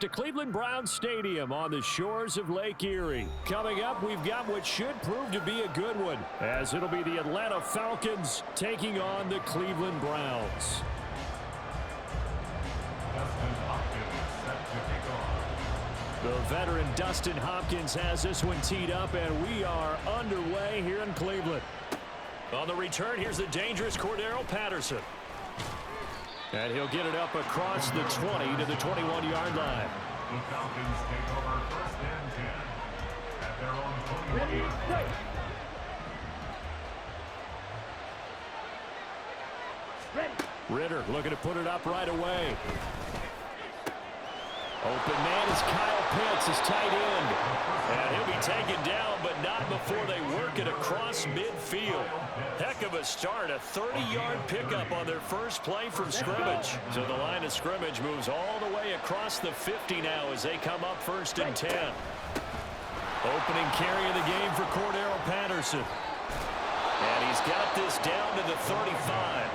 to Cleveland Browns Stadium on the shores of Lake Erie. Coming up, we've got what should prove to be a good one, as it'll be the Atlanta Falcons taking on the Cleveland Browns. The veteran Dustin Hopkins has this one teed up, and we are underway here in Cleveland. On the return, here's the dangerous Cordero Patterson. And he'll get it up across the 20 to the 21-yard line. The Falcons take over 1st and 10 at their own 28-yard line. Ritter looking to put it up right away. Open man is Kyle Pitts, his tight end. And he'll be taken down, but not before they work it across midfield. Heck of a start, a 30-yard pickup on their first play from scrimmage. So the line of scrimmage moves all the way across the 50 now as they come up 1st and 10. Opening carry of the game for Cordero Patterson. And he's got this down to the 35.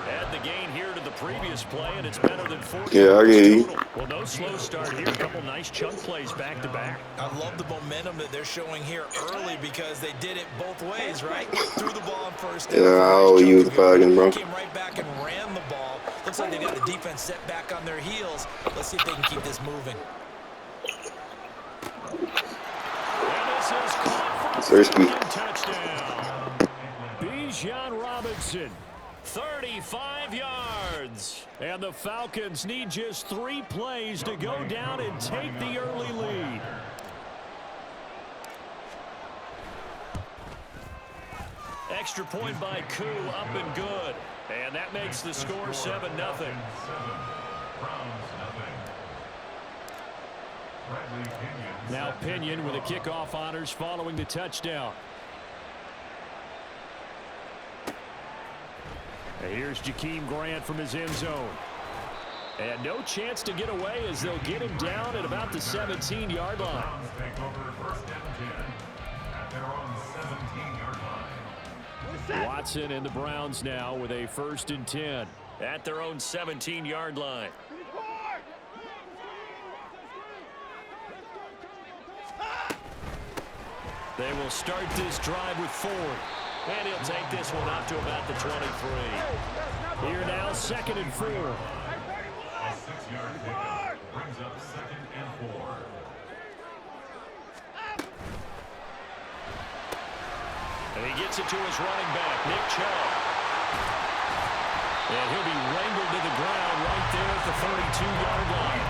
Add the gain here to the previous play, and it's better than 40. Yeah, I get you. Well, no slow start here. A couple nice chunk plays back to back. I love the momentum that they're showing here early because they did it both ways, right? Threw the ball on first. Yeah, I owe you the Falcons, bro. Came right back and ran the ball. Looks like they got the defense set back on their heels. Let's see if they can keep this moving. And this is caught for Thirsty. touchdown. Bijan Robinson. 35 yards. And the Falcons need just 3 plays to go down and take the early lead. Extra point by Koo, up and good. And that makes the score 7-0. Now Pinion with the kickoff honors following the touchdown. And here's Jakeem Grant from his end zone. And no chance to get away as they'll get him down at about the 17-yard line. Watson and the Browns now with a 1st and 10 at their own 17-yard line. They will start this drive with Ford. And he'll take this one out to about the 23. Here now, 2nd and 4. A 6-yard pickup brings up 2nd and 4. And he gets it to his running back, Nick Chubb. And he'll be wrangled to the ground right there at the 32-yard line.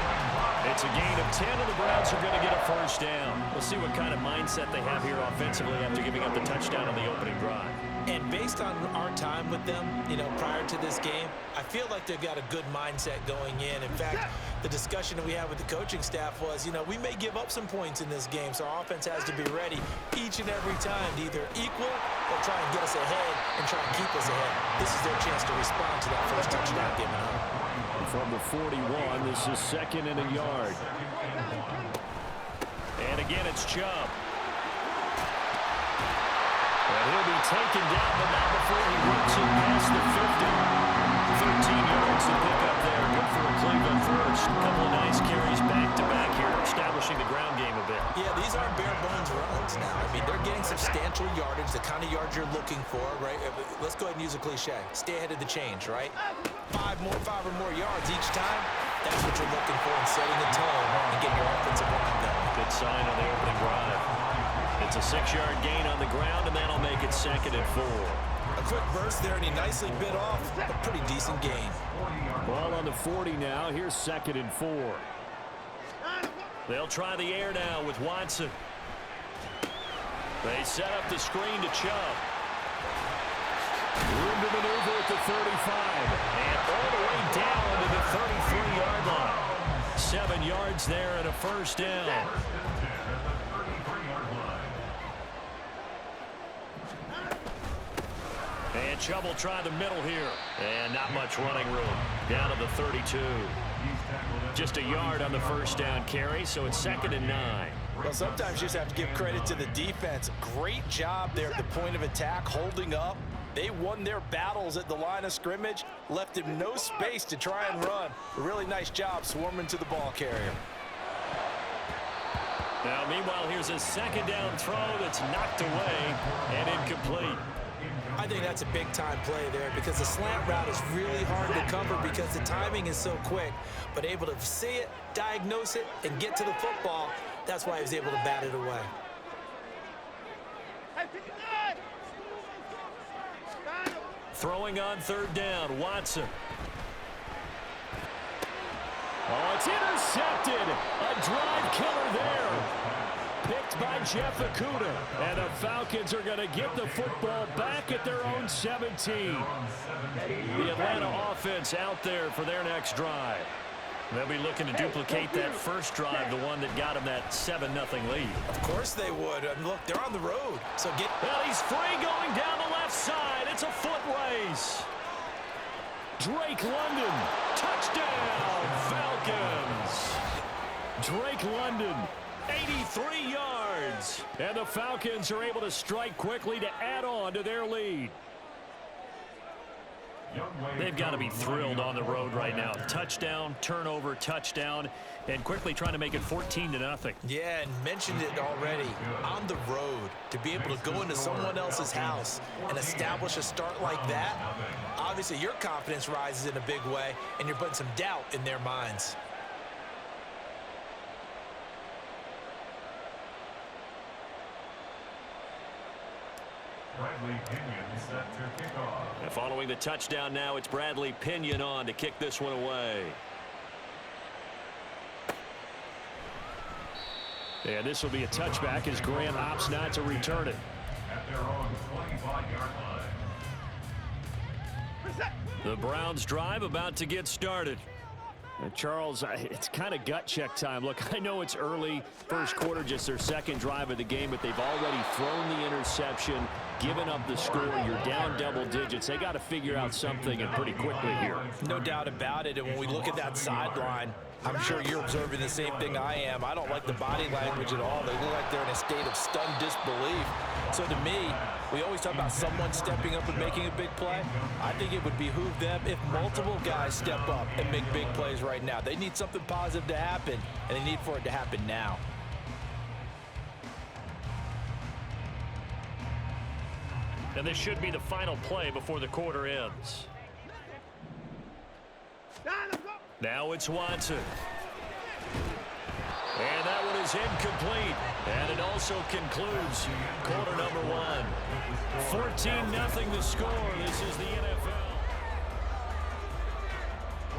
It's a gain of 10, and the Browns are going to get a 1st down. We'll see what kind of mindset they have here offensively after giving up the touchdown on the opening drive. And based on our time with them, prior to this game, I feel like they've got a good mindset going in. In fact, the discussion that we had with the coaching staff was, we may give up some points in this game, so our offense has to be ready each and every time to either equal or try and get us ahead and try and keep us ahead. This is their chance to respond to that first touchdown given up. From the 41, this is 2nd and a yard. And again, it's Chubb. And he'll be taken down, but not before he works it past the 50. 13 yards to pick up there. Good for a Cleveland first. A couple of nice carries back-to-back here, establishing the ground game a bit. Yeah, these aren't bare-bones runs now. I mean, they're getting substantial yardage, the kind of yards you're looking for, right? Let's go ahead and use a cliche. Stay ahead of the change, right? 5 or more yards each time. That's what you're looking for in setting the tone and getting your offensive line going. Good sign on the opening drive. It's a 6-yard gain on the ground, and that'll make it 2nd and 4. A quick burst there, and he nicely bit off a pretty decent gain. Ball on the 40 now. Here's 2nd and 4. They'll try the air now with Watson. They set up the screen to Chubb. Room to maneuver at the 35. And all the way down to the 33-yard line. 7 yards there and a 1st down. And Chubb will try the middle here. And not much running room. Down to the 32. Just a yard on the 1st down carry, so it's 2nd and 9. Well, sometimes you just have to give credit to the defense. Great job there at the point of attack, holding up. They won their battles at the line of scrimmage, left him no space to try and run. A really nice job swarming to the ball carrier. Now, meanwhile, here's a second down throw that's knocked away and incomplete. I think that's a big-time play there because the slant route is really hard to cover because the timing is so quick. But able to see it, diagnose it, and get to the football, that's why he was able to bat it away. Throwing on third down, Watson. Oh, it's intercepted. A drive killer there. Picked by Jeff Okudah. And the Falcons are going to get the football back at their own 17. The Atlanta offense out there for their next drive. They'll be looking to duplicate that first drive, the one that got them that 7-0 lead. Of course they would. And look, they're on the road. So Well, he's free going down the left side. It's a foot race. Drake London, touchdown, Falcons. Drake London, 83 yards. And the Falcons are able to strike quickly to add on to their lead. They've got to be thrilled on the road right now. Touchdown, turnover, touchdown, and quickly trying to make it 14-0. Yeah, and mentioned it already. On the road, to be able to go into someone else's house and establish a start like that, obviously your confidence rises in a big way, and you're putting some doubt in their minds. Bradley Pinion set to kick off. And following the touchdown now, it's Bradley Pinion on to kick this one away. And this will be a touchback as Grant opts not to return it. At their own 25-yard line. The Browns drive about to get started. And Charles, it's kind of gut check time. Look, I know it's early, first quarter, just their second drive of the game, but they've already thrown the interception, given up the score. You're down double digits. They got to figure out something, and pretty quickly here. No doubt about it. And when we look at that sideline, I'm sure you're observing the same thing I am. I don't like the body language at all. They look like they're in a state of stunned disbelief. So to me, we always talk about someone stepping up and making a big play. I think it would behoove them if multiple guys step up and make big plays right now. They need something positive to happen, and they need for it to happen now. And this should be the final play before the quarter ends. Now it's Watson. And that one is incomplete. And it also concludes quarter number one. 14-0 the score. This is the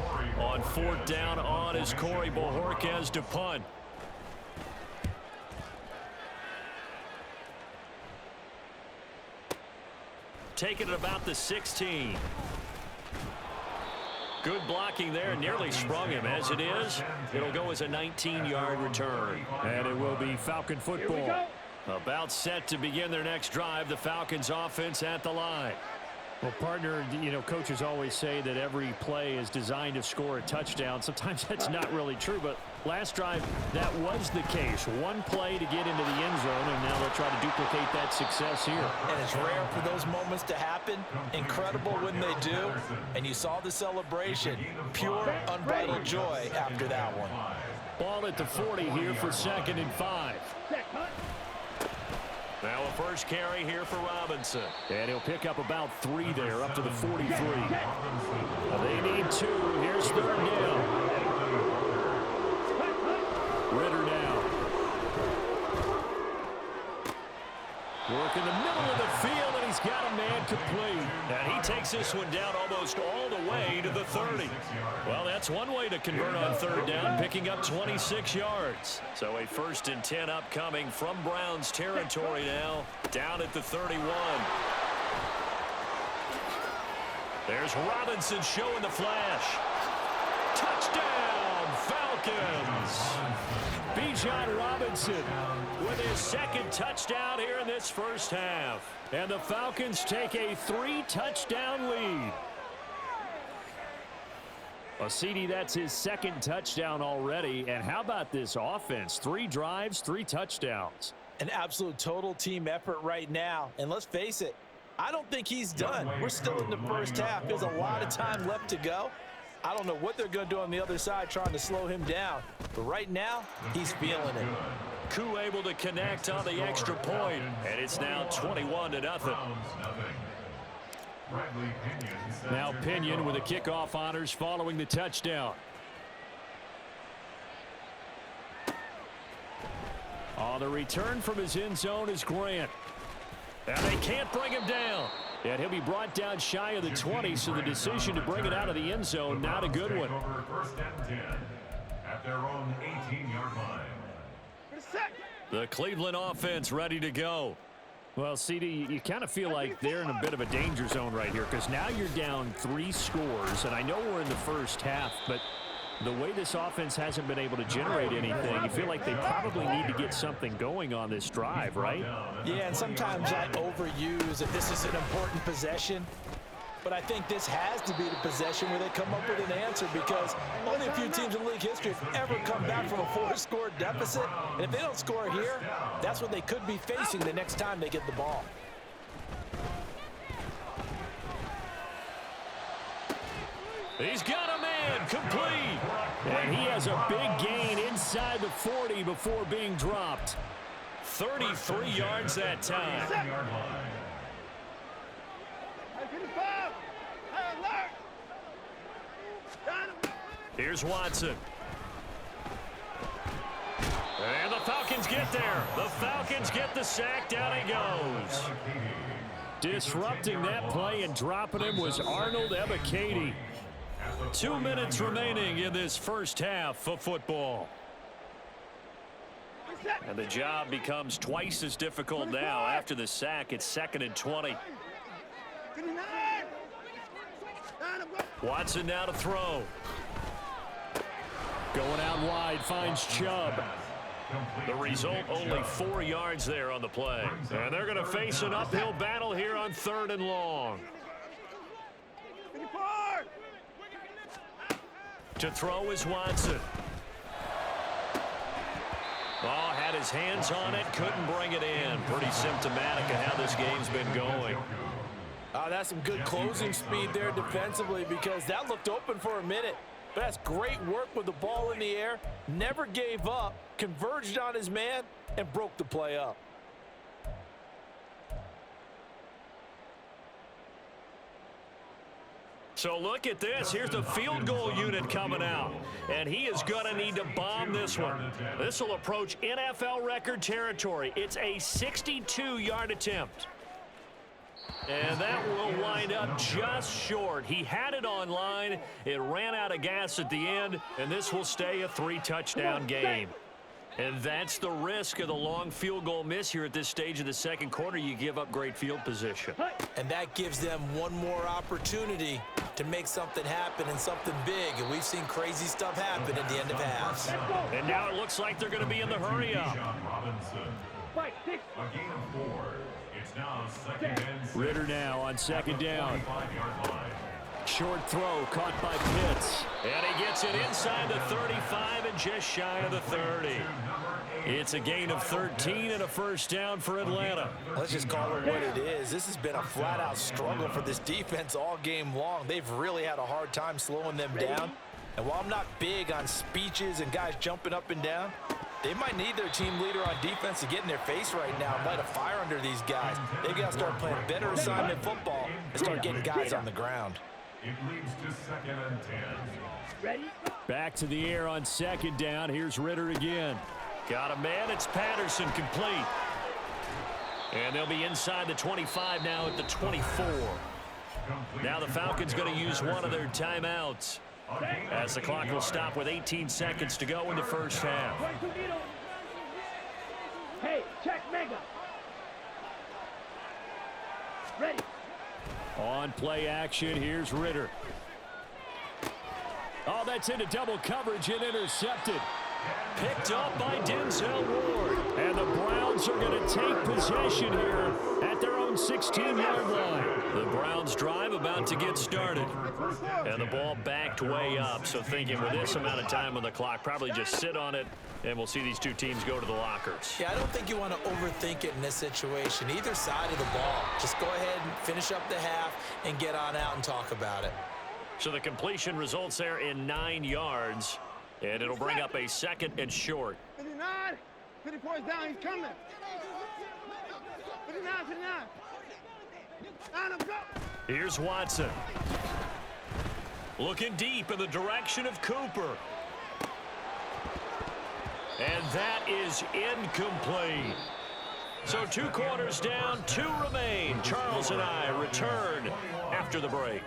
NFL. On fourth down, on is Corey Bojorquez to punt. Taking it about the 16. Good blocking there, nearly sprung him. As it is, it'll go as a 19-yard return. And it will be Falcon football. About set to begin their next drive, the Falcons offense at the line. Well, partner, you know, coaches always say that every play is designed to score a touchdown. Sometimes that's not really true, but last drive, that was the case. One play to get into the end zone, and now they'll try to duplicate that success here. And it's rare for those moments to happen. Incredible when they do. And you saw the celebration. Pure, unbridled joy after that one. Ball at the 40 here for 2nd and 5. Now a first carry here for Robinson. And he'll pick up about 3 there, up to the 43. They need 2. Here's 3rd down. Ritter down. Work in the middle of the field, and he's got a man complete. And he takes this one down almost all the way to the 30. Well, that's one way to convert on 3rd down, picking up 26 yards. So a 1st and 10 upcoming from Browns territory now, down at the 31. There's Robinson showing the flash. Touchdown, Falcons! Bijan Robinson with his 2nd touchdown here in this first half. And the Falcons take a 3-touchdown lead. Well, CD, that's his 2nd touchdown already. And how about this offense? 3 drives, 3 touchdowns. An absolute total team effort right now. And let's face it, I don't think he's done. We're still in the first half. There's a lot of time left to go. I don't know what they're going to do on the other side trying to slow him down. But right now, he's feeling it. Naku able to connect on the extra point, and it's now 21-0. Now Pinion with the kickoff honors following the touchdown. On the return from his end zone is Grant. And they can't bring him down. And he'll be brought down shy of the 20, so the decision to bring it out of the end zone, not a good one. First and 10 at their own 18-yard line. The Cleveland offense ready to go. Well, CD, you kind of feel like they're in a bit of a danger zone right here because now you're down 3 scores, and I know we're in the first half, but the way this offense hasn't been able to generate anything, you feel like they probably need to get something going on this drive, right? Yeah, and sometimes I overuse that this is an important possession, but I think this has to be the possession where they come up with an answer because only a few teams in league history have ever come back from a 4-score deficit, and if they don't score here, that's what they could be facing the next time they get the ball. He's got a man complete. And he has a big gain inside the 40 before being dropped. 33 yards that time. Here's Watson. And the Falcons get there. The Falcons get the sack. Down he goes. Disrupting that play and dropping him was Arnold Ebiketie. 2 minutes remaining in this first half of football. And the job becomes twice as difficult now after the sack. It's 2nd and 20. Watson now to throw. Going out wide, finds Chubb. The result, only 4 yards there on the play. And they're going to face an uphill battle here on 3rd and long. To throw is Watson. Oh, had his hands on it, couldn't bring it in. Pretty symptomatic of how this game's been going. That's some good closing speed there defensively because that looked open for a minute. But that's great work with the ball in the air. Never gave up, converged on his man, and broke the play up. So look at this. Here's the field goal unit coming out. And he is going to need to bomb this one. This will approach NFL record territory. It's a 62-yard attempt. And that will wind up just short. He had it on line. It ran out of gas at the end. And this will stay a 3-touchdown game. And that's the risk of the long field goal miss here at this stage of the second quarter. You give up great field position. And that gives them one more opportunity to make something happen and something big. And we've seen crazy stuff happen at the end of halves. And now it looks like they're going to be in the hurry up. Ritter now on 2nd down. Short throw caught by Pitts. And he gets it inside the 35 and just shy of the 30. It's a gain of 13 and a first down for Atlanta. Let's just call it what it is. This has been a flat-out struggle for this defense all game long. They've really had a hard time slowing them down. And while I'm not big on speeches and guys jumping up and down, they might need their team leader on defense to get in their face right now and light a fire under these guys. They've got to start playing better assignment football and start getting guys on the ground. It leads to 2nd and 10. Ready? Back to the air on 2nd down. Here's Ritter again. Got a man. It's Patterson complete. And they'll be inside the 25 now at the 24. Now the Falcons going to use one of their timeouts as the clock will stop with 18 seconds to go in the first half. Hey, check Mega. Ready. On play action, here's Ritter. Oh, that's into double coverage and intercepted. Picked up by Denzel Ward. And the Browns are going to take possession here at their own 16-yard line. The Browns drive about to get started. And the ball backed way up. So thinking with this amount of time on the clock, probably just sit on it, and we'll see these two teams go to the lockers. Yeah, I don't think you want to overthink it in this situation. Either side of the ball. Just go ahead and finish up the half and get on out and talk about it. So the completion results there in 9 yards. And it'll bring up a 2nd and short. 50 points down, he's coming. 59, 59. Line up, go. Here's Watson. Looking deep in the direction of Cooper. And that is incomplete. So 2 quarters down, 2 remain. Charles and I return after the break.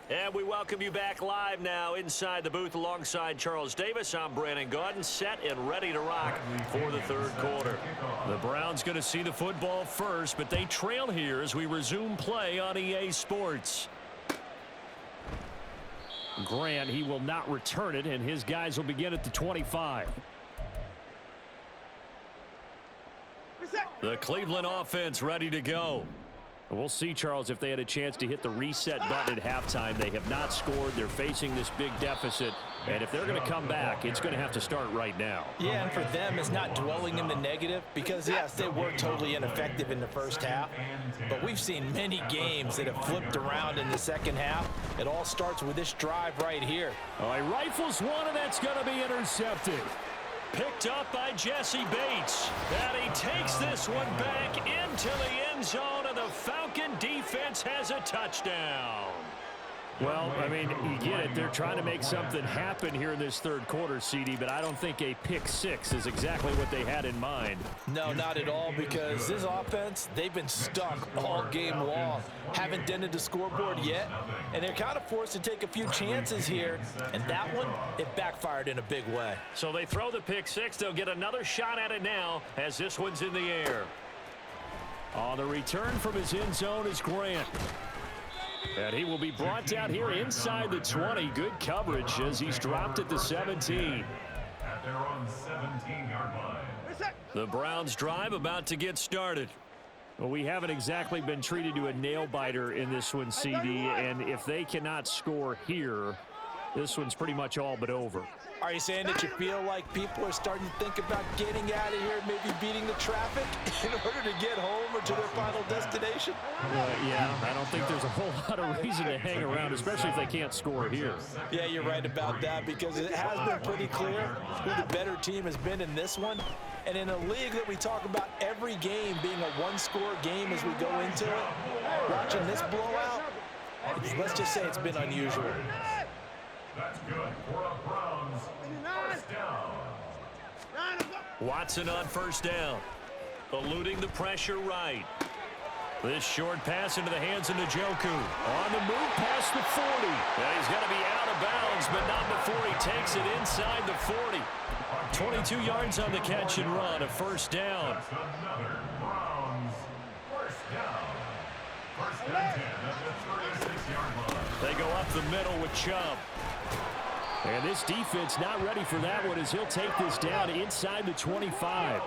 And we welcome you back live now inside the booth alongside Charles Davis. I'm Brandon Gaudin, set and ready to rock for the 3rd quarter. The Browns going to see the football first, but they trail here as we resume play on EA Sports. Grant, he will not return it, and his guys will begin at the 25. The Cleveland offense ready to go. We'll see, Charles, if they had a chance to hit the reset button at halftime. They have not scored. They're facing this big deficit. And if they're going to come back, it's going to have to start right now. Yeah, and for them, it's not dwelling in the negative because, yes, they were totally ineffective in the first half. But we've seen many games that have flipped around in the second half. It all starts with this drive right here. Oh, he rifles one, and that's going to be intercepted. Picked up by Jesse Bates. And he takes this one back into the end zone, and the Falcon defense has a touchdown. Well, I mean, you get it. They're trying to make something happen here in this 3rd quarter, CD, but I don't think a pick 6 is exactly what they had in mind. No, not at all, because this offense, they've been stuck all game long. Haven't dented the scoreboard yet, and they're kind of forced to take a few chances here, and that one, it backfired in a big way. So they throw the pick 6. They'll get another shot at it now as this one's in the air. On the return from his end zone is Grant. And he will be brought down here inside the 20. Good coverage as he's dropped at the 17. At their own 17-yard line. The Browns drive about to get started. Well, we haven't exactly been treated to a nail-biter in this one, CD. And if they cannot score here, this one's pretty much all but over. Are you saying that you feel like people are starting to think about getting out of here, maybe beating the traffic in order to get home or to their final destination? Yeah, I don't think there's a whole lot of reason to hang around, especially if they can't score here. Yeah, you're right about that because it has been pretty clear who the better team has been in this one. And in a league that we talk about every game being a one-score game as we go into it, watching this blowout, let's just say it's been unusual. That's good for a Browns first down. Watson on first down. Eluding the pressure right. This short pass into the hands of Njoku. On the move past the 40. And he's got to be out of bounds, but not before he takes it inside the 40. 22 yards on the catch and run, a first down. That's another Browns first down. First and 10 at the 36-yard line. They go up the middle with Chubb. And this defense not ready for that one as he'll take this down inside the 25.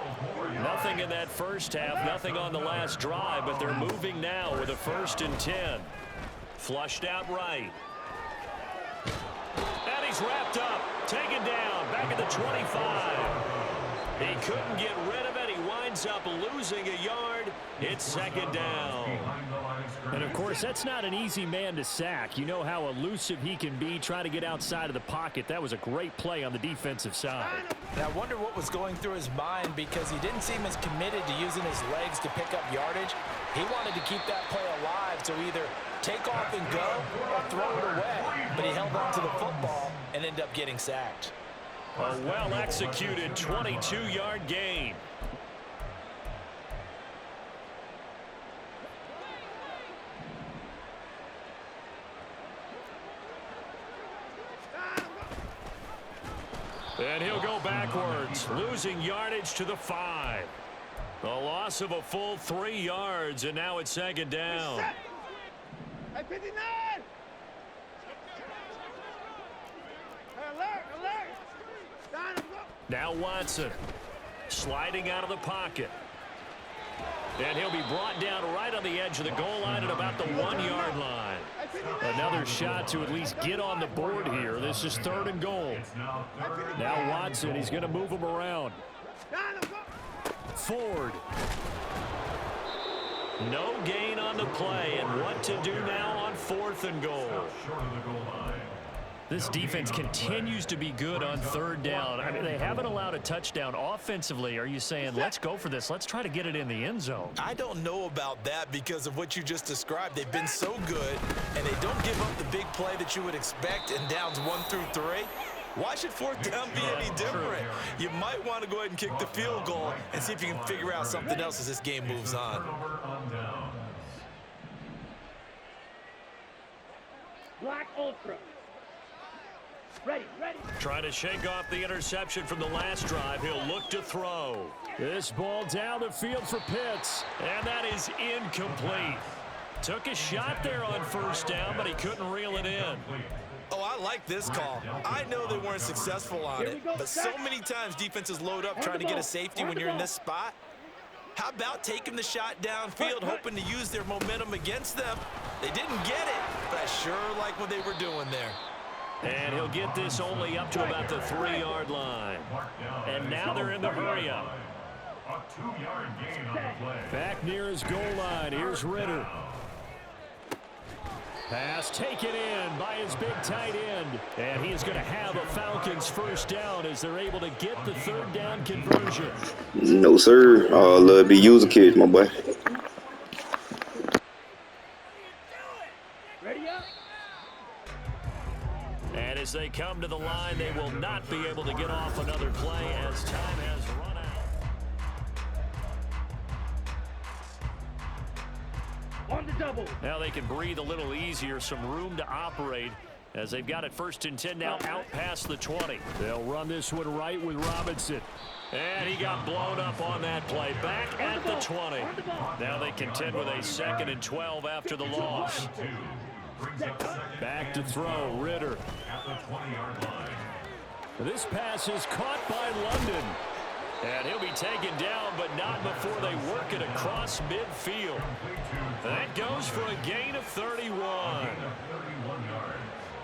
Nothing in that first half, nothing on the last drive, but they're moving now with a 1st and 10. Flushed out right. And he's wrapped up, taken down, back at the 25. He couldn't get rid of it. He winds up losing a yard. It's 2nd down. And, of course, that's not an easy man to sack. You know how elusive he can be trying to get outside of the pocket. That was a great play on the defensive side. And I wonder what was going through his mind because he didn't seem as committed to using his legs to pick up yardage. He wanted to keep that play alive, so either take off and go or throw it away. But he held on to the football and ended up getting sacked. A well-executed 22-yard gain. And he'll go backwards, losing yardage to the 5. A loss of a full 3 yards, and now it's 2nd down. Hey, 59! Alert, alert! Down, go! Now Watson, sliding out of the pocket. And he'll be brought down right on the edge of the goal line at about the 1-yard line. Another shot to at least get on the board here. This is 3rd and goal. Now Watson, he's going to move him around. Ford. No gain on the play, and what to do now on 4th and goal. Short of the goal line. This defense continues to be good on 3rd down. I mean, they haven't allowed a touchdown offensively. Are you saying, let's go for this? Let's try to get it in the end zone. I don't know about that because of what you just described. They've been so good, and they don't give up the big play that you would expect in downs 1 through 3. Why should 4th down be any different? You might want to go ahead and kick the field goal and see if you can figure out something else as this game moves on. Black Ultra. Ready. Trying to shake off the interception from the last drive. He'll look to throw. This ball down the field for Pitts, and that is incomplete. Took a shot there on 1st down, but he couldn't reel it in. Oh, I like this call. I know they weren't successful on it, but so many times defenses load up trying to get a safety when you're in this spot. How about taking the shot downfield, hoping to use their momentum against them? They didn't get it, but I sure like what they were doing there. And he'll get this only up to about the 3-yard line. And now they're in the hurry-up. A 2-yard gain on the play. Back near his goal line. Here's Ritter. Pass taken in by his big tight end. And he is going to have a Falcons 1st down as they're able to get the 3rd down conversion. No, sir. Love to be user kids, my boy. Ready up. And as they come to the line, they will not be able to get off another play as time has run out. On the double. Now they can breathe a little easier, some room to operate as they've got it 1st and 10 now out past the 20. They'll run this one right with Robinson. And he got blown up on that play. Back at the 20. Now they contend with a 2nd and 12 after the loss. Back to throw, Ritter. At the 20-yard line. This pass is caught by London. And he'll be taken down, but not before they work it across midfield. That goes for a gain of 31.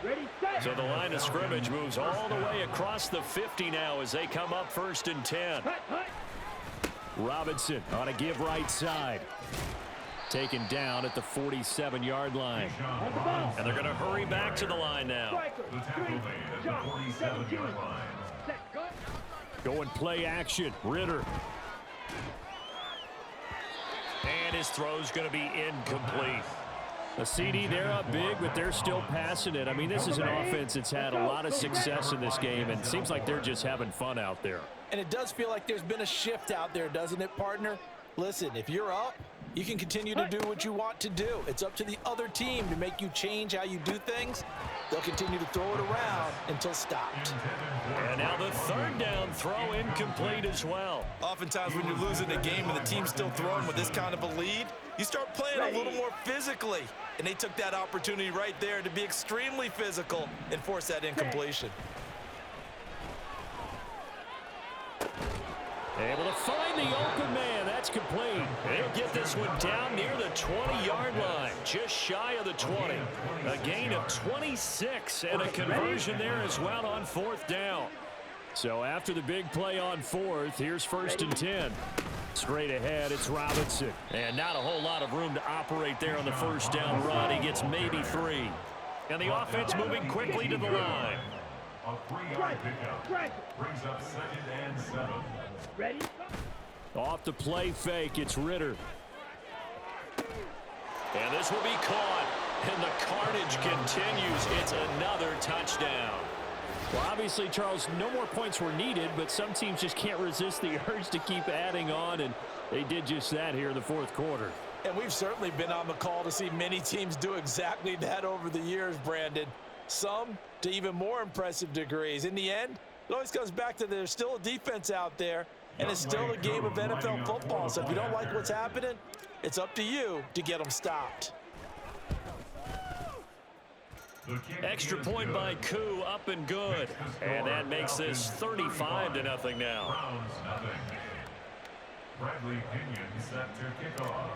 Ready, set. So the line of scrimmage moves all the way across the 50 now as they come up 1st and 10. Robinson on a give right side. Taken down at the 47-yard line. And they're going to hurry back to the line now. The tackle made at the 47-yard line. Set, go. Going play action. Ritter. And his throw's going to be incomplete. A CD, they're up big, but they're still passing it. I mean, this is an offense that's had a lot of success in this game, and it seems like they're just having fun out there. And it does feel like there's been a shift out there, doesn't it, partner? Listen, if you're up, you can continue to do what you want to do. It's up to the other team to make you change how you do things. They'll continue to throw it around until stopped. And now the 3rd down throw incomplete as well. Oftentimes when you're losing a game and the team's still throwing with this kind of a lead, you start playing a little more physically. And they took that opportunity right there to be extremely physical and force that incompletion. Able to find the open man. That's complete. They'll get this one down near the 20-yard line, just shy of the 20. A gain of 26 and a conversion there as well on 4th down. So after the big play on 4th, here's 1st and 10. Straight ahead, it's Robinson. And not a whole lot of room to operate there on the 1st down run. He gets maybe 3. And the offense moving quickly to the line. A 3-yard pickup brings up 2nd and 7. Ready. Off the play fake, it's Ritter. And this will be caught. And the carnage continues. It's another touchdown. Well, obviously, Charles, no more points were needed, but some teams just can't resist the urge to keep adding on, and they did just that here in the 4th quarter. And we've certainly been on the call to see many teams do exactly that over the years, Brandon. Some to even more impressive degrees. In the end, it always comes back to there's still a defense out there, and it's still a game of NFL football. So if you don't like what's happening, it's up to you to get them stopped. Extra point by Koo, up and good. And that makes this 35-0 now. Browns nothing. Bradley Pinion set to kick off.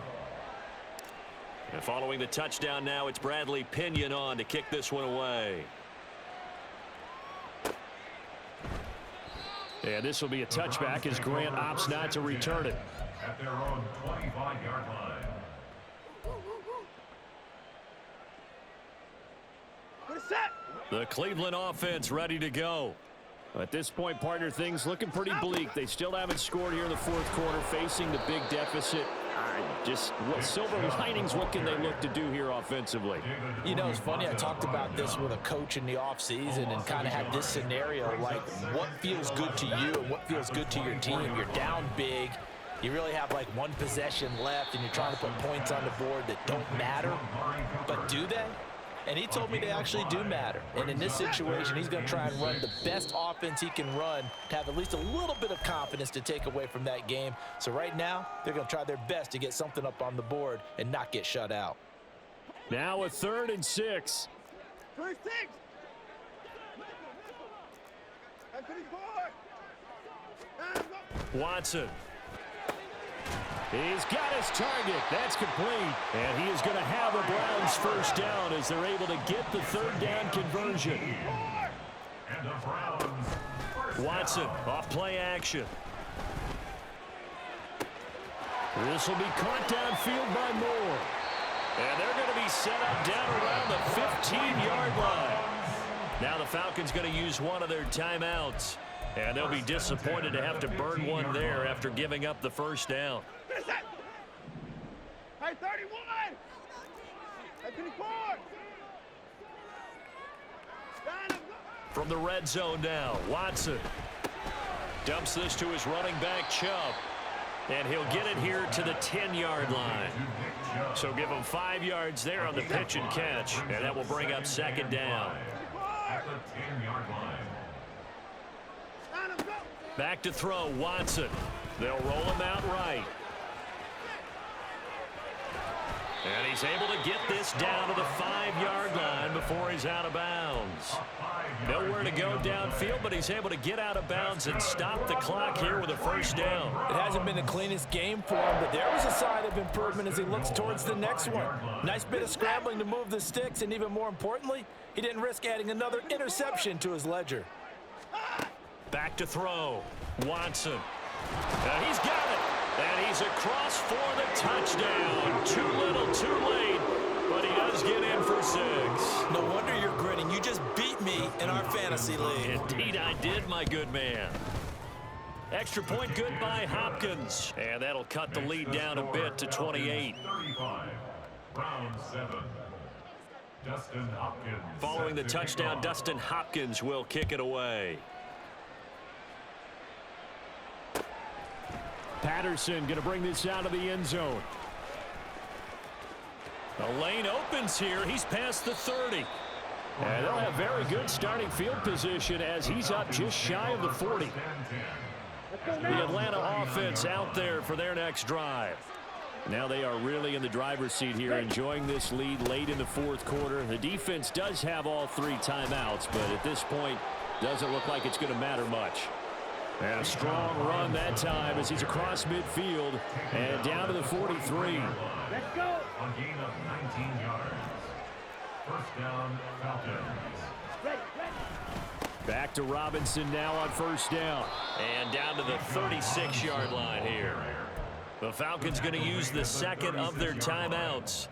And following the touchdown now, it's Bradley Pinion on to kick this one away. And this will be a touchback as Grant opts not to return it. At their own 25-yard line. The Cleveland offense ready to go. At this point, partner, things looking pretty bleak. They still haven't scored here in the fourth quarter, facing the big deficit. Just what silver linings, what can they look to do here offensively? You know, it's funny. I talked about this with a coach in the offseason and kind of had this scenario, like what feels good to you and what feels good to your team. You're down big. You really have like one possession left, and you're trying to put points on the board that don't matter. But do they? And he told me they actually do matter. And in this situation, he's going to try and run the best offense he can run to have at least a little bit of confidence to take away from that game. So right now, they're going to try their best to get something up on the board and not get shut out. Now a 3rd and 6. First 6. Watson. He's got his target. That's complete. And he is going to have a Browns first down as they're able to get the 3rd down conversion. And the Browns first Watson off play action. This will be caught downfield by Moore. And they're going to be set up down around the 15-yard line. Now the Falcons going to use one of their timeouts. And they'll be disappointed to have to burn one there after giving up the first down. Hey, 31. Hey, 24. From the red zone now, Watson dumps this to his running back, Chubb. And he'll get it here to the 10-yard line. So give him 5 yards there on the pitch and catch. And that will bring up 2nd down. at the 10-yard line. Back to throw, Watson. They'll roll him out right. And he's able to get this down to the 5-yard line before he's out of bounds. Nowhere to go downfield, but he's able to get out of bounds and stop the clock here with a first down. It hasn't been the cleanest game for him, but there was a sign of improvement as he looks towards the next one. Nice bit of scrambling to move the sticks, and even more importantly, he didn't risk adding another interception to his ledger. Back to throw, Watson. And he's got it. And he's across for the touchdown. Too little, too late, but he does get in for 6. No wonder you're grinning. You just beat me in our fantasy league. Indeed I did, my good man. Extra point good by Hopkins. And that'll cut the lead down a bit to 28. 35, round 7. Dustin Hopkins. Following the touchdown, Dustin Hopkins will kick it away. Patterson going to bring this out of the end zone. The lane opens here. He's past the 30. And they'll have very good starting field position as he's up just shy of the 40. The Atlanta offense out there for their next drive. Now they are really in the driver's seat here, enjoying this lead late in the fourth quarter. The defense does have all 3 timeouts, but at this point, doesn't look like it's going to matter much. And a strong run that time as he's across midfield and down to the 43. Let's go. On gain of 19 yards. First down, Falcons. Ready. Back to Robinson now on first down. And down to the 36-yard line here. The Falcons going to use the second of their timeouts.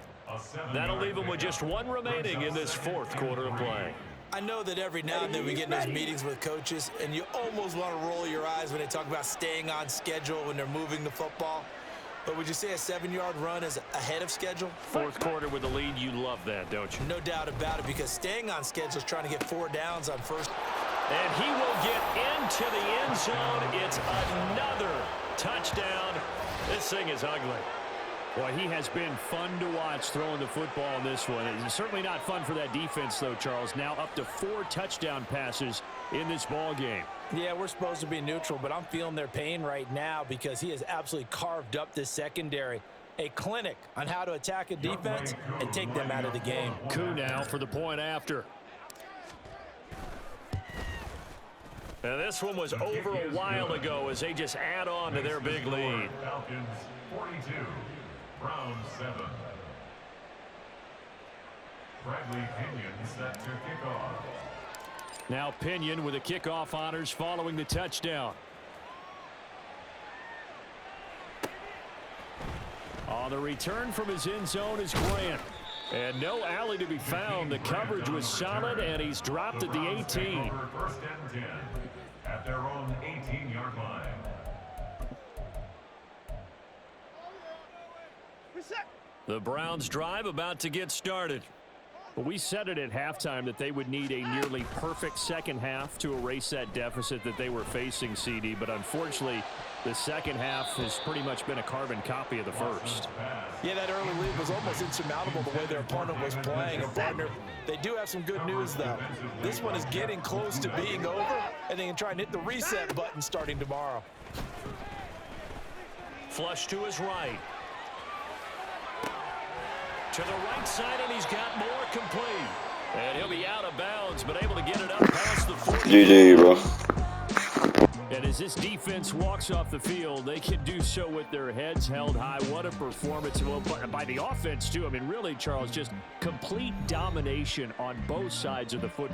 That'll leave them with just 1 remaining in this fourth quarter of play. I know that every now and then we get in those meetings with coaches, and you almost want to roll your eyes when they talk about staying on schedule when they're moving the football. But would you say a 7-yard run is ahead of schedule? Fourth quarter with the lead, you love that, don't you? No doubt about it, because staying on schedule is trying to get 4 downs on first. And he will get into the end zone. It's another touchdown. This thing is ugly. Boy, he has been fun to watch throwing the football in this one. It's certainly not fun for that defense, though, Charles. Now up to 4 touchdown passes in this ball game. Yeah, we're supposed to be neutral, but I'm feeling their pain right now because he has absolutely carved up this secondary. A clinic on how to attack a defense and take them out of the game. Coup now for the point after. And this one was over a while ago as they just add on to their big lead. Falcons 42, round 7. Bradley Pinion set to kick off. Now Pinion with the kickoff honors following the touchdown. On the return from his end zone is Grant. And no alley to be found. The coverage was solid, and he's dropped at the 18. First and 10 at their own 18-yard line. Reset. The Browns' drive about to get started. Well, we said it at halftime that they would need a nearly perfect second half to erase that deficit that they were facing, CD. But unfortunately, the second half has pretty much been a carbon copy of the first. Yeah, that early lead was almost insurmountable the way their opponent was playing. And, partner, they do have some good news, though. This one is getting close to being over, and they can try and hit the reset button starting tomorrow. Flush to his right. To the right side, and he's got more complete. And he'll be out of bounds, but able to get it up past the 40. GG, bro. And as this defense walks off the field, they can do so with their heads held high. What a performance by the offense, too. I mean, really, Charles, just complete domination on both sides of the football.